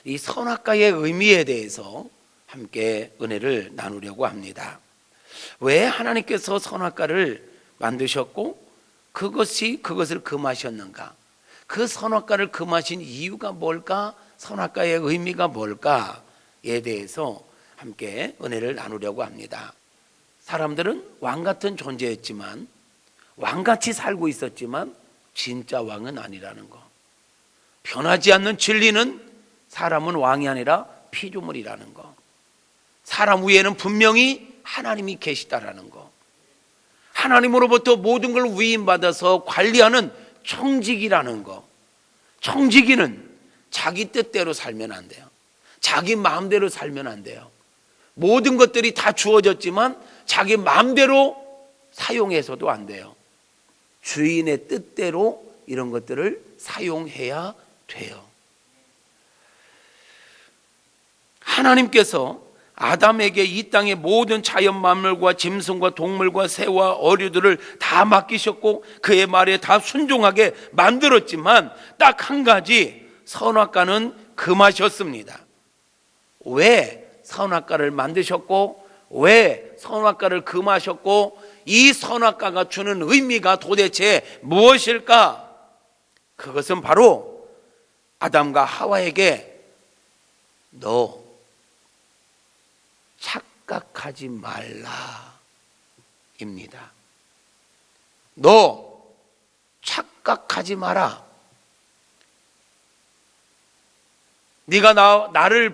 이 선악과의 의미에 대해서 함께 은혜를 나누려고 합니다. 왜 하나님께서 선악과를 만드셨고 그것을 금하셨는가? 그 선악과를 금하신 이유가 뭘까? 선악과의 의미가 뭘까에 대해서 함께 은혜를 나누려고 합니다. 사람들은 왕같은 존재였지만, 왕같이 살고 있었지만 진짜 왕은 아니라는 거. 변하지 않는 진리는 사람은 왕이 아니라 피조물이라는 거. 사람 위에는 분명히 하나님이 계시다라는 거. 하나님으로부터 모든 걸 위임받아서 관리하는 청지기라는 거. 청지기는 자기 뜻대로 살면 안 돼요. 자기 마음대로 살면 안 돼요. 모든 것들이 다 주어졌지만 자기 마음대로 사용해서도 안 돼요. 주인의 뜻대로 이런 것들을 사용해야 돼요. 하나님께서 아담에게 이 땅의 모든 자연 만물과 짐승과 동물과 새와 어류들을 다 맡기셨고 그의 말에 다 순종하게 만들었지만 딱 한 가지 선악과는 금하셨습니다. 왜 선악과를 만드셨고 왜 선악과를 금하셨고 이 선악과가 주는 의미가 도대체 무엇일까? 그것은 바로 아담과 하와에게 너 착각하지 말라입니다. 너 착각하지 마라. 네가 나를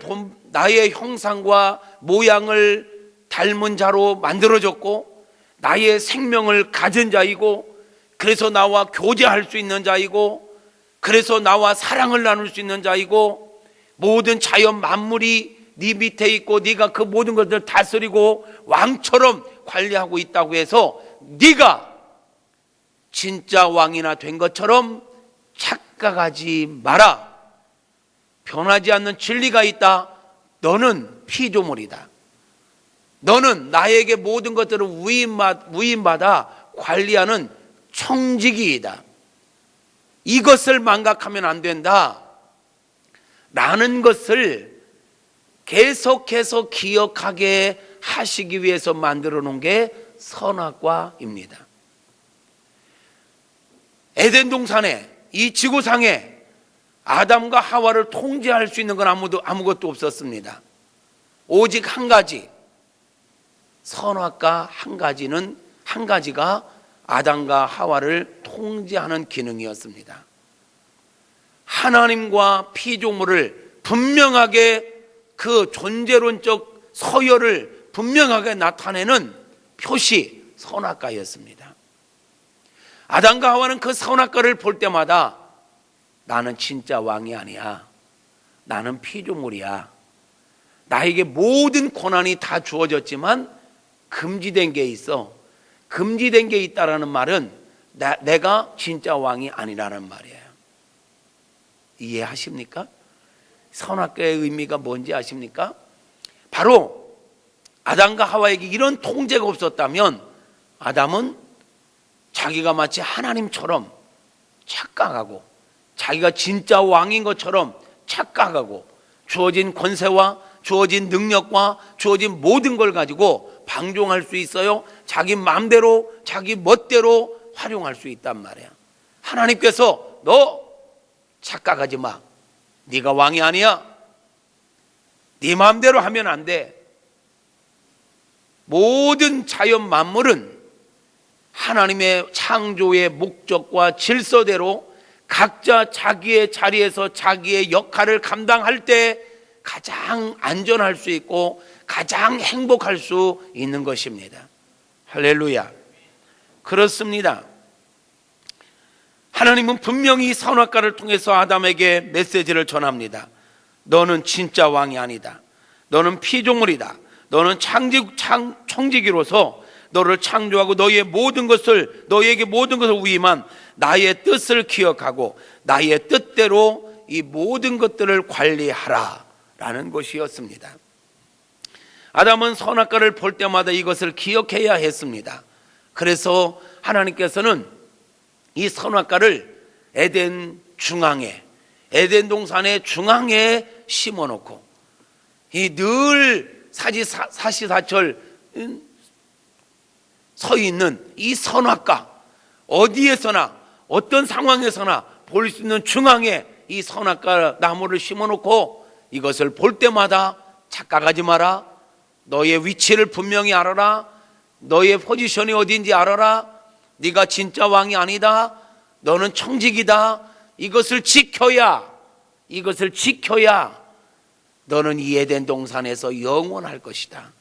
나의 형상과 모양을 닮은 자로 만들어졌고 나의 생명을 가진 자이고 그래서 나와 교제할 수 있는 자이고 그래서 나와 사랑을 나눌 수 있는 자이고 모든 자연 만물이 네 밑에 있고 네가 그 모든 것들을 다스리고 왕처럼 관리하고 있다고 해서 네가 진짜 왕이나 된 것처럼 착각하지 마라. 변하지 않는 진리가 있다. 너는 피조물이다. 너는 나에게 모든 것들을 위임받아 관리하는 청지기이다. 이것을 망각하면 안 된다 라는 것을 계속해서 기억하게 하시기 위해서 만들어 놓은 게 선악과입니다. 에덴 동산에 이 지구상에 아담과 하와를 통제할 수 있는 건 아무것도 없었습니다. 오직 한 가지, 선악과 한 가지가 아담과 하와를 통제하는 기능이었습니다. 하나님과 피조물을 분명하게 그 존재론적 서열을 분명하게 나타내는 표시 선악과였습니다. 아담과 하와는 그 선악과를 볼 때마다 나는 진짜 왕이 아니야. 나는 피조물이야. 나에게 모든 권한이 다 주어졌지만 금지된 게 있어. 금지된 게 있다라는 말은 내가 진짜 왕이 아니라는 말이에요. 이해하십니까? 선악과의 의미가 뭔지 아십니까? 바로 아담과 하와에게 이런 통제가 없었다면 아담은 자기가 마치 하나님처럼 착각하고 자기가 진짜 왕인 것처럼 착각하고 주어진 권세와 주어진 능력과 주어진 모든 걸 가지고 방종할 수 있어요. 자기 마음대로 자기 멋대로 활용할 수 있단 말이야. 하나님께서 너 착각하지 마. 네가 왕이 아니야. 네 마음대로 하면 안 돼. 모든 자연 만물은 하나님의 창조의 목적과 질서대로 각자 자기의 자리에서 자기의 역할을 감당할 때 가장 안전할 수 있고 가장 행복할 수 있는 것입니다. 할렐루야. 그렇습니다. 하나님은 분명히 선악과를 통해서 아담에게 메시지를 전합니다. 너는 진짜 왕이 아니다. 너는 피조물이다. 너는 청지기로서 너를 창조하고 너에게 모든 것을 위임한 나의 뜻을 기억하고 나의 뜻대로 이 모든 것들을 관리하라 라는 것이었습니다. 아담은 선악과를 볼 때마다 이것을 기억해야 했습니다. 그래서 하나님께서는 이 선악과를 에덴 중앙에 에덴 동산의 중앙에 심어놓고 이 늘 사시사철 서 있는 이 선악과, 어디에서나 어떤 상황에서나 볼 수 있는 중앙에 이 선악과 나무를 심어놓고 이것을 볼 때마다 착각하지 마라. 너의 위치를 분명히 알아라. 너의 포지션이 어디인지 알아라. 네가 진짜 왕이 아니다. 너는 청직이다. 이것을 지켜야 너는 이 에덴 동산에서 영원할 것이다.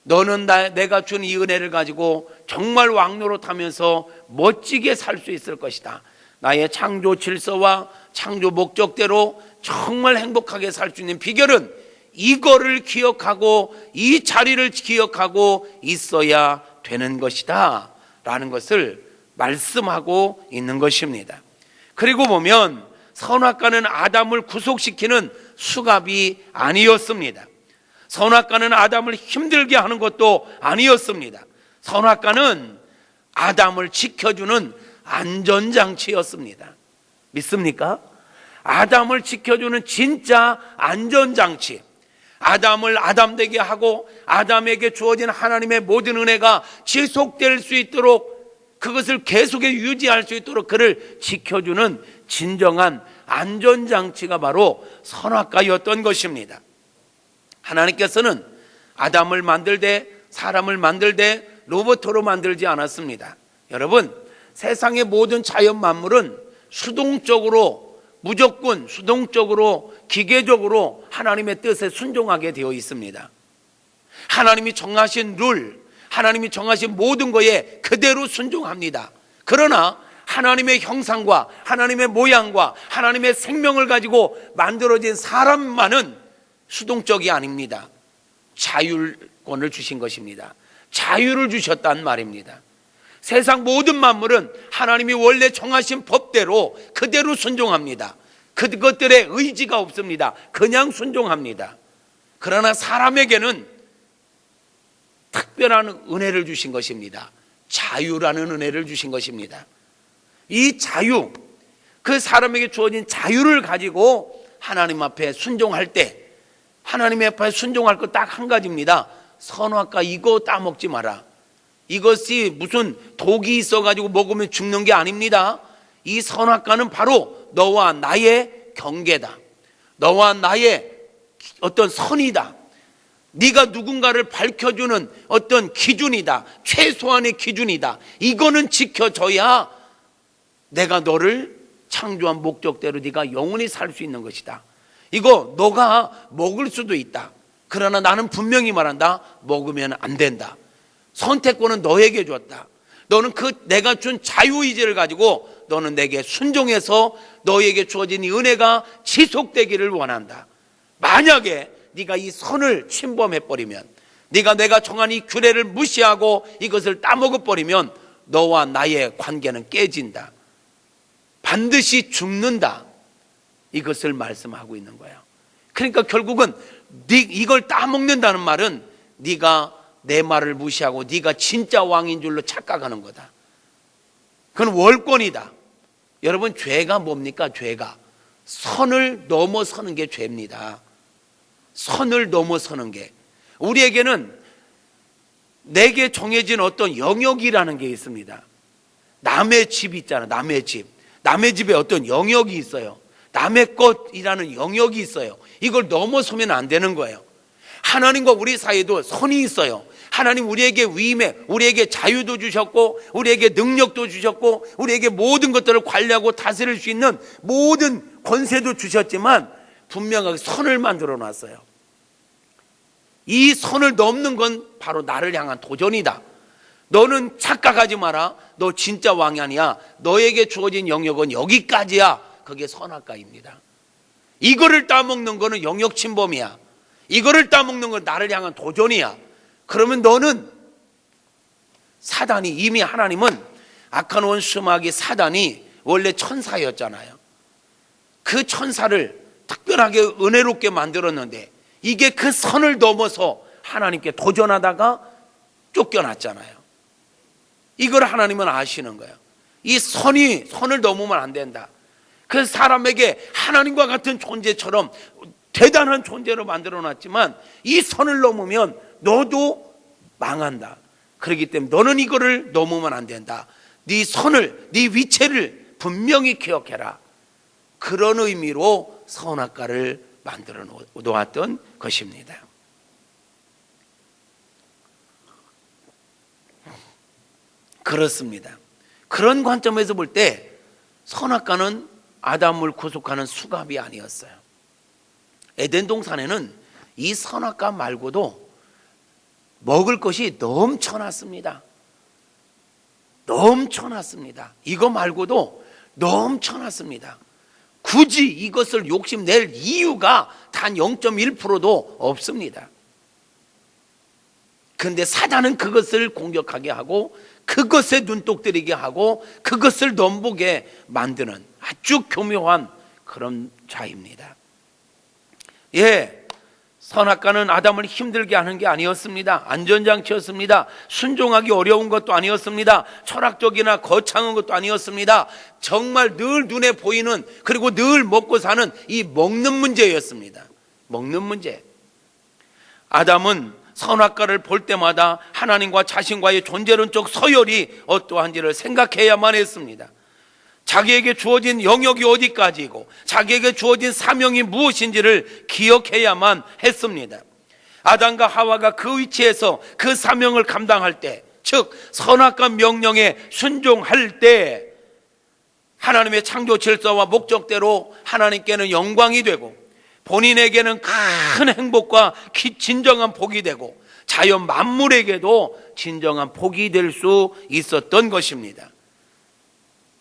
너는 내가 준 이 은혜를 가지고 정말 왕노릇하면서 멋지게 살 수 있을 것이다. 나의 창조 질서와 창조 목적대로 정말 행복하게 살 수 있는 비결은 이거를 기억하고 이 자리를 기억하고 있어야 되는 것이다 라는 것을 말씀하고 있는 것입니다. 그리고 보면 선악과는 아담을 구속시키는 수갑이 아니었습니다. 선악과는 아담을 힘들게 하는 것도 아니었습니다. 선악과는 아담을 지켜주는 안전장치였습니다. 믿습니까? 아담을 지켜주는 진짜 안전장치. 아담을 아담되게 하고 아담에게 주어진 하나님의 모든 은혜가 지속될 수 있도록, 그것을 계속해 유지할 수 있도록 그를 지켜주는 진정한 안전장치가 바로 선악과였던 것입니다. 하나님께서는 아담을 만들되, 사람을 만들되 로봇으로 만들지 않았습니다. 여러분, 세상의 모든 자연 만물은 수동적으로, 무조건 수동적으로, 기계적으로 하나님의 뜻에 순종하게 되어 있습니다. 하나님이 정하신 룰, 하나님이 정하신 모든 거에 그대로 순종합니다. 그러나 하나님의 형상과 하나님의 모양과 하나님의 생명을 가지고 만들어진 사람만은 수동적이 아닙니다. 자율권을 주신 것입니다. 자유를 주셨단 말입니다. 세상 모든 만물은 하나님이 원래 정하신 법대로 그대로 순종합니다. 그것들의 의지가 없습니다. 그냥 순종합니다. 그러나 사람에게는 특별한 은혜를 주신 것입니다. 자유라는 은혜를 주신 것입니다. 이 자유, 그 사람에게 주어진 자유를 가지고 하나님 앞에 순종할 때, 하나님 앞에 순종할 것 딱 한 가지입니다. 선악과 이거 따먹지 마라. 이것이 무슨 독이 있어가지고 먹으면 죽는 게 아닙니다. 이 선악과는 바로 너와 나의 경계다. 너와 나의 어떤 선이다. 네가 누군가를 밝혀주는 어떤 기준이다. 최소한의 기준이다. 이거는 지켜줘야 내가 너를 창조한 목적대로 네가 영원히 살 수 있는 것이다. 이거 너가 먹을 수도 있다. 그러나 나는 분명히 말한다. 먹으면 안 된다. 선택권은 너에게 줬다. 너는 그 내가 준 자유의지를 가지고 너는 내게 순종해서 너에게 주어진 이 은혜가 지속되기를 원한다. 만약에 네가 이 선을 침범해버리면, 네가 내가 정한 이 규례를 무시하고 이것을 따먹어버리면 너와 나의 관계는 깨진다. 반드시 죽는다. 이것을 말씀하고 있는 거예요. 그러니까 결국은 이걸 따먹는다는 말은 네가 내 말을 무시하고 네가 진짜 왕인 줄로 착각하는 거다. 그건 월권이다. 여러분, 죄가 뭡니까? 죄가 선을 넘어서는 게 죄입니다. 선을 넘어서는 게, 우리에게는 내게 정해진 어떤 영역이라는 게 있습니다. 남의 집 있잖아. 남의 집에 어떤 영역이 있어요. 남의 것이라는 영역이 있어요. 이걸 넘어서면 안 되는 거예요. 하나님과 우리 사이에도 선이 있어요. 하나님 우리에게 위임해, 우리에게 자유도 주셨고, 우리에게 능력도 주셨고, 우리에게 모든 것들을 관리하고 다스릴 수 있는 모든 권세도 주셨지만 분명하게 선을 만들어 놨어요. 이 선을 넘는 건 바로 나를 향한 도전이다. 너는 착각하지 마라. 너 진짜 왕이 아니야. 너에게 주어진 영역은 여기까지야. 그게 선악과입니다. 이거를 따먹는 거는 영역 침범이야. 이거를 따먹는 건 나를 향한 도전이야. 그러면 너는 사단이, 이미 하나님은 악한 원수마귀 사단이 원래 천사였잖아요. 그 천사를 특별하게 은혜롭게 만들었는데 이게 그 선을 넘어서 하나님께 도전하다가 쫓겨났잖아요. 이걸 하나님은 아시는 거예요. 이 선을 넘으면 안 된다. 그 사람에게 하나님과 같은 존재처럼 대단한 존재로 만들어놨지만 이 선을 넘으면 너도 망한다. 그렇기 때문에 너는 이거를 넘으면 안 된다. 네 선을, 네 위치를 분명히 기억해라. 그런 의미로 선악과를 만들어 놓았던 것입니다. 그렇습니다. 그런 관점에서 볼 때 선악과는 아담을 구속하는 수갑이 아니었어요. 에덴 동산에는 이 선악과 말고도 먹을 것이 넘쳐났습니다. 넘쳐났습니다. 이거 말고도 넘쳐났습니다. 굳이 이것을 욕심낼 이유가 단 0.1%도 없습니다. 그런데 사단은 그것을 공격하게 하고 그것에 눈독 들이게 하고 그것을 넘보게 만드는 아주 교묘한 그런 자입니다. 선악과는 아담을 힘들게 하는 게 아니었습니다. 안전장치였습니다. 순종하기 어려운 것도 아니었습니다. 철학적이나 거창한 것도 아니었습니다. 정말 늘 눈에 보이는, 그리고 늘 먹고 사는 이 먹는 문제였습니다. 먹는 문제. 아담은 선악과를 볼 때마다 하나님과 자신과의 존재론적 서열이 어떠한지를 생각해야만 했습니다. 자기에게 주어진 영역이 어디까지이고 자기에게 주어진 사명이 무엇인지를 기억해야만 했습니다. 아담과 하와가 그 위치에서 그 사명을 감당할 때, 즉 선악과 명령에 순종할 때 하나님의 창조 질서와 목적대로 하나님께는 영광이 되고 본인에게는 큰 행복과 진정한 복이 되고 자연 만물에게도 진정한 복이 될 수 있었던 것입니다.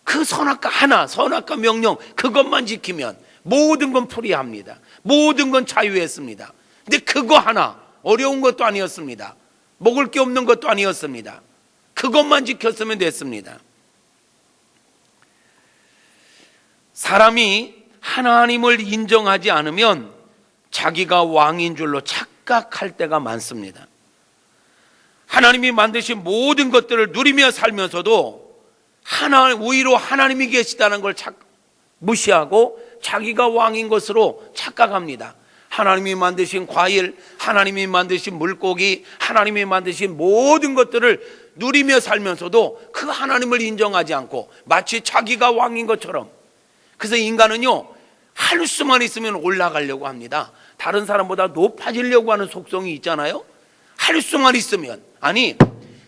그 선악과 하나, 선악과 명령 그것만 지키면 모든 건 프리합니다. 모든 건 자유했습니다. 근데 그거 하나, 어려운 것도 아니었습니다. 먹을 게 없는 것도 아니었습니다. 그것만 지켰으면 됐습니다. 사람이 하나님을 인정하지 않으면 자기가 왕인 줄로 착각할 때가 많습니다. 하나님이 만드신 모든 것들을 누리며 살면서도 우위로 하나님이 계시다는 걸 무시하고 자기가 왕인 것으로 착각합니다. 하나님이 만드신 과일, 하나님이 만드신 물고기, 하나님이 만드신 모든 것들을 누리며 살면서도 그 하나님을 인정하지 않고 마치 자기가 왕인 것처럼. 그래서 인간은요, 할 수만 있으면 올라가려고 합니다. 다른 사람보다 높아지려고 하는 속성이 있잖아요. 할 수만 있으면. 아니,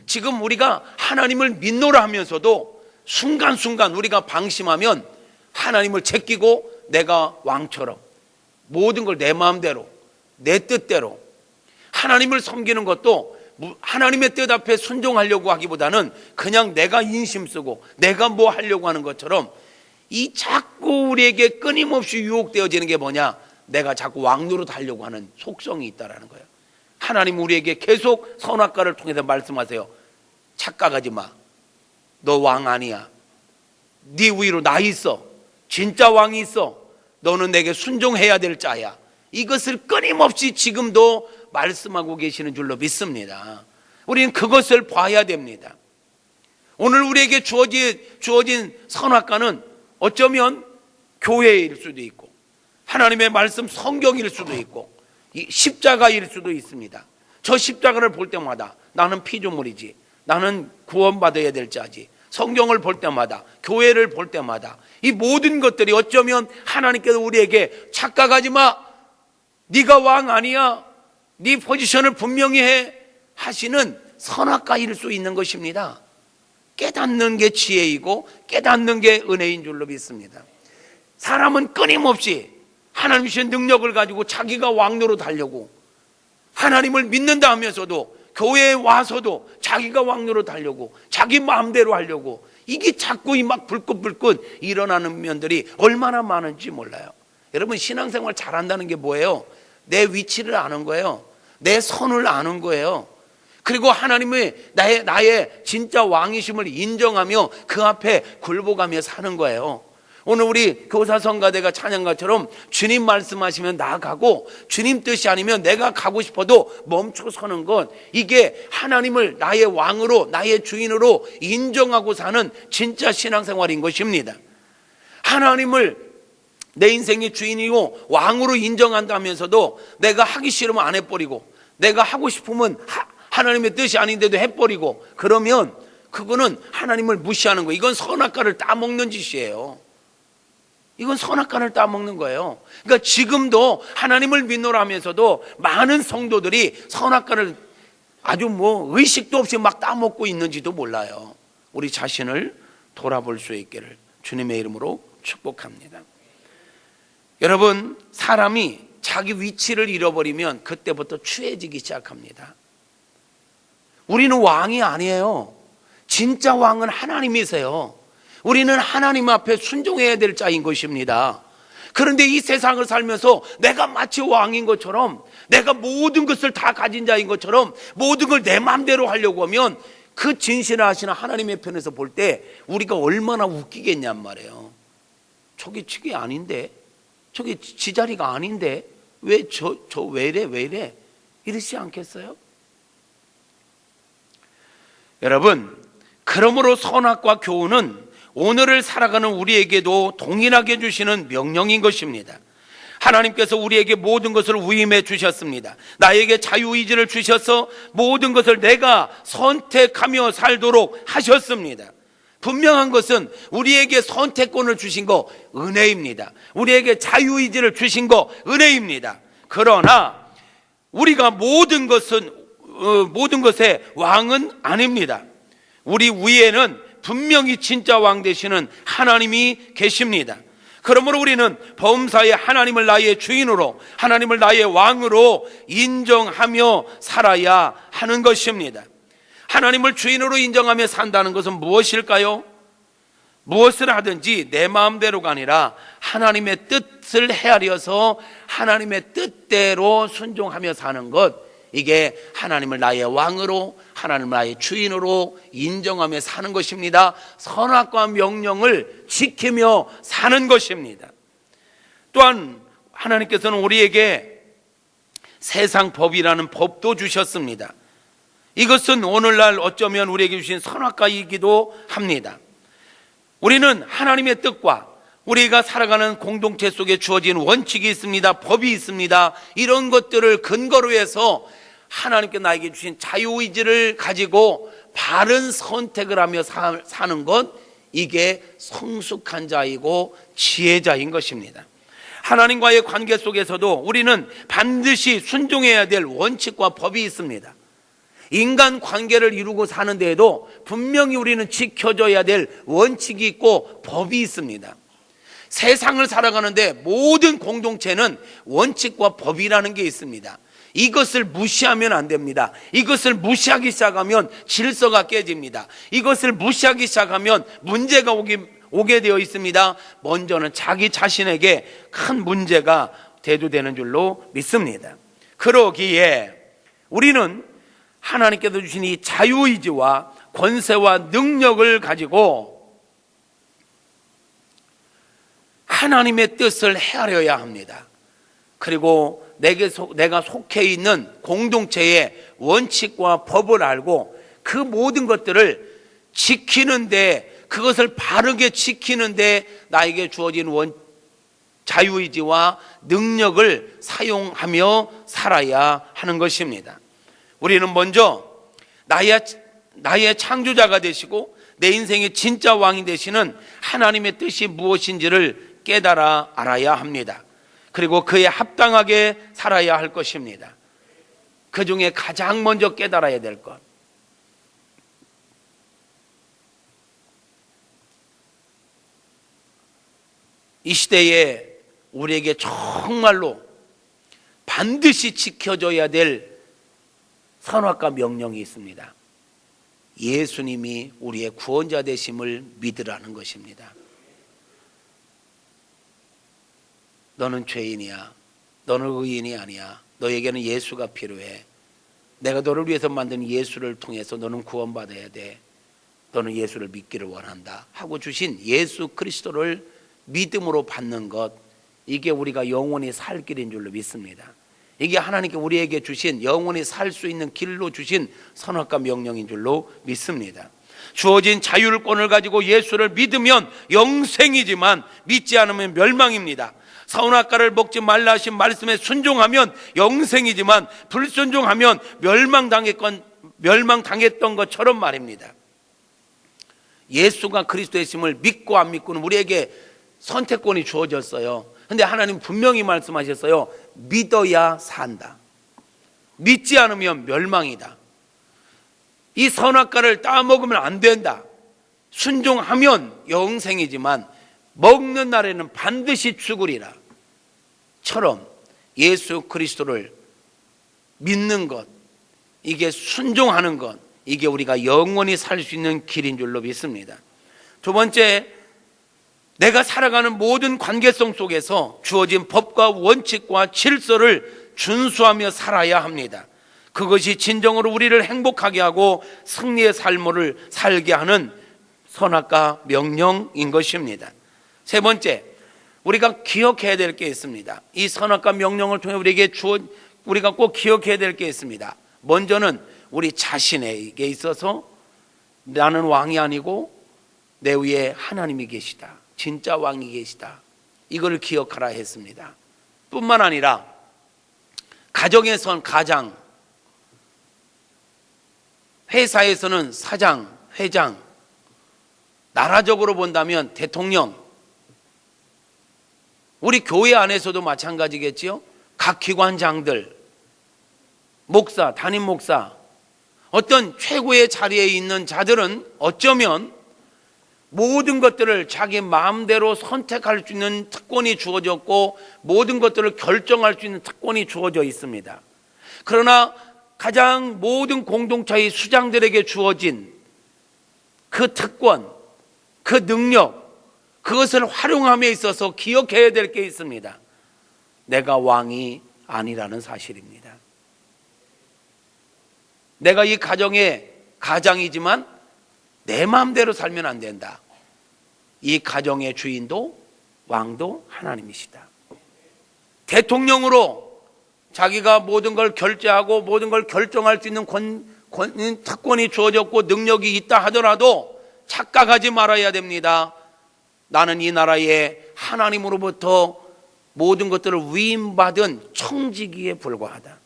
지금 우리가 하나님을 믿노라 하면서도 순간순간 우리가 방심하면 하나님을 제끼고 내가 왕처럼 모든 걸 내 마음대로, 내 뜻대로, 하나님을 섬기는 것도 하나님의 뜻 앞에 순종하려고 하기보다는 그냥 내가 인심 쓰고 내가 뭐 하려고 하는 것처럼 이 자꾸 우리에게 끊임없이 유혹되어지는 게 뭐냐? 내가 자꾸 왕 노릇하려고 하는 속성이 있다라는 거예요. 하나님 우리에게 계속 선악과를 통해서 말씀하세요. 착각하지 마. 너 왕 아니야. 네 위로 나 있어. 진짜 왕이 있어. 너는 내게 순종해야 될 자야. 이것을 끊임없이 지금도 말씀하고 계시는 줄로 믿습니다. 우리는 그것을 봐야 됩니다. 오늘 우리에게 주어진 선악과는 어쩌면 교회일 수도 있고 하나님의 말씀 성경일 수도 있고 십자가일 수도 있습니다. 저 십자가를 볼 때마다 나는 피조물이지, 나는 구원받아야 될 자지, 성경을 볼 때마다, 교회를 볼 때마다 이 모든 것들이 어쩌면 하나님께서 우리에게 착각하지 마, 네가 왕 아니야, 네 포지션을 분명히 해 하시는 선악과일 수 있는 것입니다. 깨닫는 게 지혜이고 깨닫는 게 은혜인 줄로 믿습니다. 사람은 끊임없이 하나님 주신 능력을 가지고 자기가 왕노로 달려고, 하나님을 믿는다 하면서도 교회에 와서도 자기가 왕노로 달려고 자기 마음대로 하려고, 이게 자꾸 막 불끈불끈 일어나는 면들이 얼마나 많은지 몰라요. 여러분, 신앙생활 잘한다는 게 뭐예요? 내 위치를 아는 거예요. 내 선을 아는 거예요. 그리고 하나님의 나의 진짜 왕이심을 인정하며 그 앞에 굴복하며 사는 거예요. 오늘 우리 교사성가대가 찬양가처럼 주님 말씀하시면 나아가고 주님 뜻이 아니면 내가 가고 싶어도 멈춰 서는 것, 이게 하나님을 나의 왕으로, 나의 주인으로 인정하고 사는 진짜 신앙생활인 것입니다. 하나님을 내 인생의 주인이고 왕으로 인정한다면서도 내가 하기 싫으면 안 해버리고, 내가 하고 싶으면 하나님의 뜻이 아닌데도 해버리고, 그러면 그거는 하나님을 무시하는 거예요. 이건 선악과를 따먹는 짓이에요. 이건 선악과를 따먹는 거예요. 그러니까 지금도 하나님을 믿노라 하면서도 많은 성도들이 선악과를 아주 의식도 없이 막 따먹고 있는지도 몰라요. 우리 자신을 돌아볼 수 있기를 주님의 이름으로 축복합니다. 여러분, 사람이 자기 위치를 잃어버리면 그때부터 추해지기 시작합니다. 우리는 왕이 아니에요. 진짜 왕은 하나님이세요. 우리는 하나님 앞에 순종해야 될 자인 것입니다. 그런데 이 세상을 살면서 내가 마치 왕인 것처럼, 내가 모든 것을 다 가진 자인 것처럼 모든 걸 내 마음대로 하려고 하면 그 진실하시는 하나님의 편에서 볼 때 우리가 얼마나 웃기겠냔 말이에요. 저게 아닌데, 저게 지 자리가 아닌데 왜 왜 이래 이러지 않겠어요? 여러분, 그러므로 선악과 교훈은 오늘을 살아가는 우리에게도 동일하게 주시는 명령인 것입니다. 하나님께서 우리에게 모든 것을 위임해 주셨습니다. 나에게 자유의지를 주셔서 모든 것을 내가 선택하며 살도록 하셨습니다. 분명한 것은 우리에게 선택권을 주신 거 은혜입니다. 우리에게 자유의지를 주신 거 은혜입니다. 그러나 우리가 모든 것의 왕은 아닙니다. 우리 위에는 분명히 진짜 왕 되시는 하나님이 계십니다. 그러므로 우리는 범사에 하나님을 나의 주인으로, 하나님을 나의 왕으로 인정하며 살아야 하는 것입니다. 하나님을 주인으로 인정하며 산다는 것은 무엇일까요? 무엇을 하든지 내 마음대로가 아니라 하나님의 뜻을 헤아려서 하나님의 뜻대로 순종하며 사는 것, 이게 하나님을 나의 왕으로, 하나님을 나의 주인으로 인정하며 사는 것입니다. 선악과 명령을 지키며 사는 것입니다. 또한 하나님께서는 우리에게 세상 법이라는 법도 주셨습니다. 이것은 오늘날 어쩌면 우리에게 주신 선악과이기도 합니다. 우리는 하나님의 뜻과 우리가 살아가는 공동체 속에 주어진 원칙이 있습니다. 법이 있습니다. 이런 것들을 근거로 해서 하나님께 나에게 주신 자유의지를 가지고 바른 선택을 하며 사는 것, 이게 성숙한 자이고 지혜자인 것입니다. 하나님과의 관계 속에서도 우리는 반드시 순종해야 될 원칙과 법이 있습니다. 인간 관계를 이루고 사는 데에도 분명히 우리는 지켜줘야 될 원칙이 있고 법이 있습니다. 세상을 살아가는데 모든 공동체는 원칙과 법이라는 게 있습니다. 이것을 무시하면 안 됩니다. 이것을 무시하기 시작하면 질서가 깨집니다. 이것을 무시하기 시작하면 문제가 오게 되어 있습니다. 먼저는 자기 자신에게 큰 문제가 대두되는 줄로 믿습니다. 그러기에 우리는 하나님께서 주신 이 자유의지와 권세와 능력을 가지고 하나님의 뜻을 헤아려야 합니다. 그리고 내가 속해 있는 공동체의 원칙과 법을 알고 그 모든 것들을 지키는데, 그것을 바르게 지키는데 나에게 주어진 자유의지와 능력을 사용하며 살아야 하는 것입니다. 우리는 먼저 나의 창조자가 되시고 내 인생의 진짜 왕이 되시는 하나님의 뜻이 무엇인지를 깨달아 알아야 합니다. 그리고 그에 합당하게 살아야 할 것입니다. 그 중에 가장 먼저 깨달아야 될 것, 이 시대에 우리에게 정말로 반드시 지켜줘야 될 선악과 명령이 있습니다. 예수님이 우리의 구원자 되심을 믿으라는 것입니다. 너는 죄인이야. 너는 의인이 아니야. 너에게는 예수가 필요해. 내가 너를 위해서 만든 예수를 통해서 너는 구원받아야 돼. 너는 예수를 믿기를 원한다 하고 주신 예수 그리스도를 믿음으로 받는 것, 이게 우리가 영원히 살 길인 줄로 믿습니다. 이게 하나님께 우리에게 주신 영원히 살 수 있는 길로 주신 선악과 명령인 줄로 믿습니다. 주어진 자율권을 가지고 예수를 믿으면 영생이지만 믿지 않으면 멸망입니다. 선악과를 먹지 말라 하신 말씀에 순종하면 영생이지만 불순종하면 멸망당했던 것처럼 말입니다. 예수가 그리스도이심을 믿고 안 믿고는 우리에게 선택권이 주어졌어요. 근데 하나님 분명히 말씀하셨어요. 믿어야 산다. 믿지 않으면 멸망이다. 이 선악과를 따먹으면 안 된다. 순종하면 영생이지만 먹는 날에는 반드시 죽으리라. 처럼 예수 그리스도를 믿는 것, 이게 순종하는 것, 이게 우리가 영원히 살 수 있는 길인 줄로 믿습니다. 두 번째, 내가 살아가는 모든 관계성 속에서 주어진 법과 원칙과 질서를 준수하며 살아야 합니다. 그것이 진정으로 우리를 행복하게 하고 승리의 삶을 살게 하는 선악과 명령인 것입니다. 세 번째, 우리가 기억해야 될 게 있습니다. 이 선악과 명령을 통해 우리가 꼭 기억해야 될 게 있습니다. 먼저는 우리 자신에게 있어서 나는 왕이 아니고 내 위에 하나님이 계시다. 진짜 왕이 계시다. 이걸 기억하라 했습니다. 뿐만 아니라 가정에선 가장, 회사에서는 사장, 회장, 나라적으로 본다면 대통령, 우리 교회 안에서도 마찬가지겠지요. 각 기관장들, 목사, 담임 목사, 어떤 최고의 자리에 있는 자들은 어쩌면 모든 것들을 자기 마음대로 선택할 수 있는 특권이 주어졌고 모든 것들을 결정할 수 있는 특권이 주어져 있습니다. 그러나 가장 모든 공동체의 수장들에게 주어진 그 특권, 그 능력, 그것을 활용함에 있어서 기억해야 될 게 있습니다. 내가 왕이 아니라는 사실입니다. 내가 이 가정의 가장이지만 내 마음대로 살면 안 된다. 이 가정의 주인도 왕도 하나님이시다. 대통령으로 자기가 모든 걸 결제하고 모든 걸 결정할 수 있는 특권이 주어졌고 능력이 있다 하더라도 착각하지 말아야 됩니다. 나는 이 나라의 하나님으로부터 모든 것들을 위임받은 청지기에 불과하다.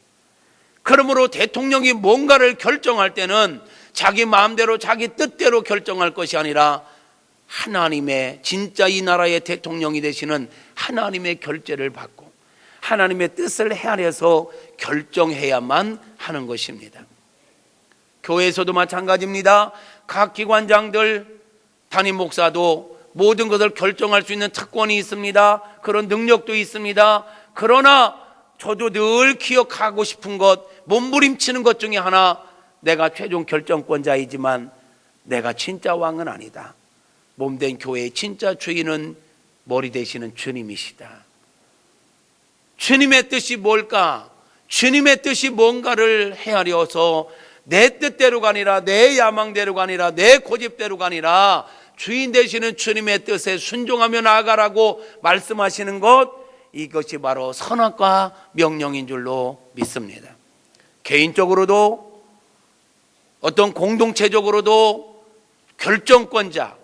그러므로 대통령이 뭔가를 결정할 때는 자기 마음대로 자기 뜻대로 결정할 것이 아니라 하나님의, 진짜 이 나라의 대통령이 되시는 하나님의 결재를 받고 하나님의 뜻을 헤아려서 결정해야만 하는 것입니다. 교회에서도 마찬가지입니다. 각 기관장들, 담임 목사도 모든 것을 결정할 수 있는 특권이 있습니다. 그런 능력도 있습니다. 그러나 저도 늘 기억하고 싶은 것, 몸부림치는 것 중에 하나, 내가 최종 결정권자이지만 내가 진짜 왕은 아니다. 몸된 교회의 진짜 주인은 머리 되시는 주님이시다. 주님의 뜻이 뭘까? 주님의 뜻이 뭔가를 헤아려서 내 뜻대로가 아니라 내 야망대로가 아니라 내 고집대로가 아니라 주인 되시는 주님의 뜻에 순종하며 나아가라고 말씀하시는 것, 이것이 바로 선악과 명령인 줄로 믿습니다. 개인적으로도 어떤 공동체적으로도 결정권자,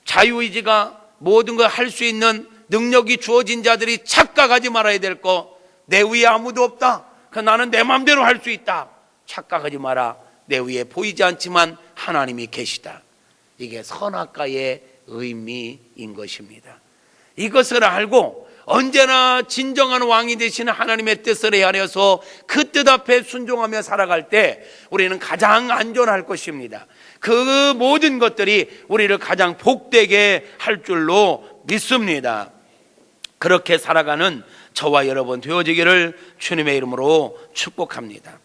자유의지가 모든 걸 할 수 있는 능력이 주어진 자들이 착각하지 말아야 될 것, 내 위에 아무도 없다. 나는 내 마음대로 할 수 있다. 착각하지 마라. 내 위에 보이지 않지만 하나님이 계시다. 이게 선악과의 의미인 것입니다. 이것을 알고 언제나 진정한 왕이 되시는 하나님의 뜻을 헤아려서 그 뜻 앞에 순종하며 살아갈 때 우리는 가장 안전할 것입니다. 그 모든 것들이 우리를 가장 복되게 할 줄로 믿습니다. 그렇게 살아가는 저와 여러분 되어지기를 주님의 이름으로 축복합니다.